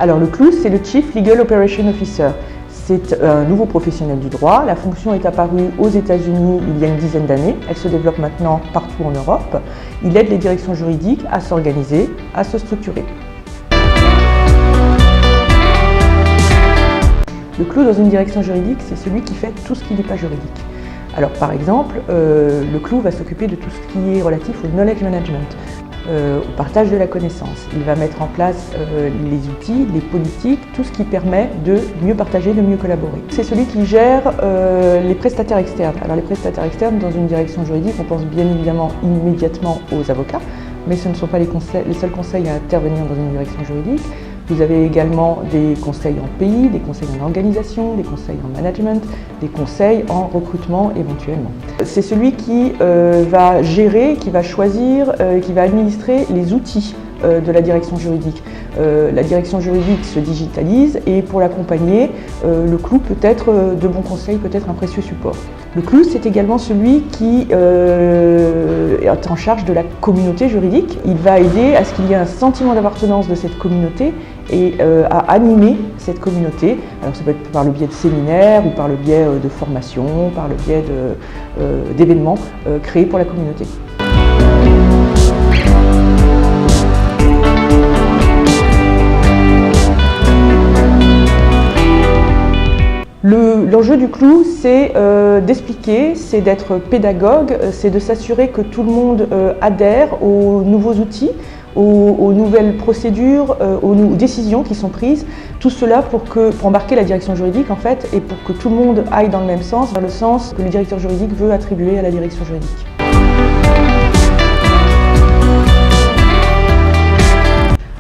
Alors le CLOUS, c'est le Chief Legal Operation Officer. C'est un nouveau professionnel du droit. La fonction est apparue aux États-Unis il y a une dizaine d'années. Elle se développe maintenant partout en Europe. Il aide les directions juridiques à s'organiser, à se structurer. Le CLOUS dans une direction juridique, c'est celui qui fait tout ce qui n'est pas juridique. Alors par exemple, le CLOUS va s'occuper de tout ce qui est relatif au knowledge management, au partage de la connaissance. Il va mettre en place les outils, les politiques, tout ce qui permet de mieux partager, de mieux collaborer. C'est celui qui gère les prestataires externes. Alors les prestataires externes dans une direction juridique, on pense bien évidemment immédiatement aux avocats, mais ce ne sont pas les seuls conseils à intervenir dans une direction juridique. Vous avez également des conseils en pays, des conseils en organisation, des conseils en management, des conseils en recrutement éventuellement. C'est celui qui va gérer, qui va choisir, qui va administrer les outils de la direction juridique. La direction juridique se digitalise et pour l'accompagner, le CLOUS peut être de bons conseils, peut être un précieux support. Le CLOUS, c'est également celui qui est en charge de la communauté juridique. Il va aider à ce qu'il y ait un sentiment d'appartenance de cette communauté et à animer cette communauté. Alors ça peut être par le biais de séminaires ou par le biais de formations, par le biais d'événements créés pour la communauté. L'enjeu du CLOUS, c'est d'expliquer, c'est d'être pédagogue, c'est de s'assurer que tout le monde adhère aux nouveaux outils, aux nouvelles procédures, aux décisions qui sont prises. Tout cela pour embarquer la direction juridique en fait et pour que tout le monde aille dans le même sens, dans le sens que le directeur juridique veut attribuer à la direction juridique.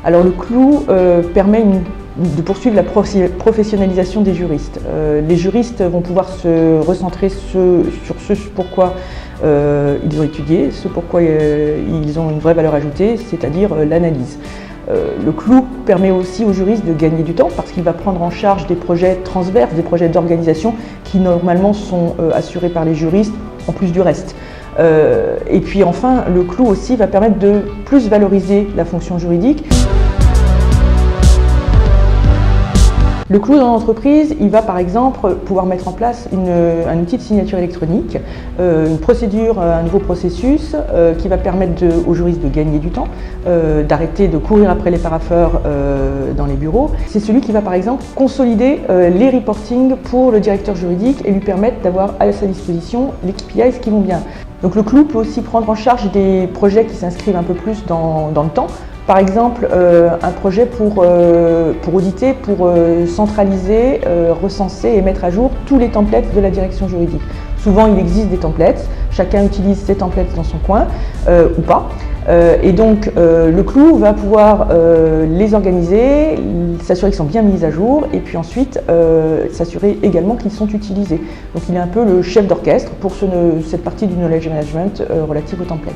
Alors le CLOUS permet de poursuivre la professionnalisation des juristes. Les juristes vont pouvoir se recentrer sur ce pourquoi ils ont étudié, ce pourquoi ils ont une vraie valeur ajoutée, c'est-à-dire l'analyse. Le CLOUS permet aussi aux juristes de gagner du temps parce qu'il va prendre en charge des projets transverses, des projets d'organisation qui normalement sont assurés par les juristes en plus du reste. Et puis enfin, le CLOUS aussi va permettre de plus valoriser la fonction juridique. Le CLOUS dans l'entreprise, il va par exemple pouvoir mettre en place un outil de signature électronique, une procédure, un nouveau processus qui va permettre aux juristes de gagner du temps, d'arrêter de courir après les parapheurs dans les bureaux. C'est celui qui va par exemple consolider les reportings pour le directeur juridique et lui permettre d'avoir à sa disposition les KPIs qui vont bien. Donc le CLOUS peut aussi prendre en charge des projets qui s'inscrivent un peu plus dans le temps. Par exemple, un projet pour auditer, pour centraliser, recenser et mettre à jour tous les templates de la direction juridique. Souvent, il existe des templates, chacun utilise ses templates dans son coin ou pas. Et donc, le CLOUS va pouvoir les organiser, s'assurer qu'ils sont bien mis à jour et puis ensuite s'assurer également qu'ils sont utilisés. Donc, il est un peu le chef d'orchestre pour cette partie du knowledge management relative aux templates.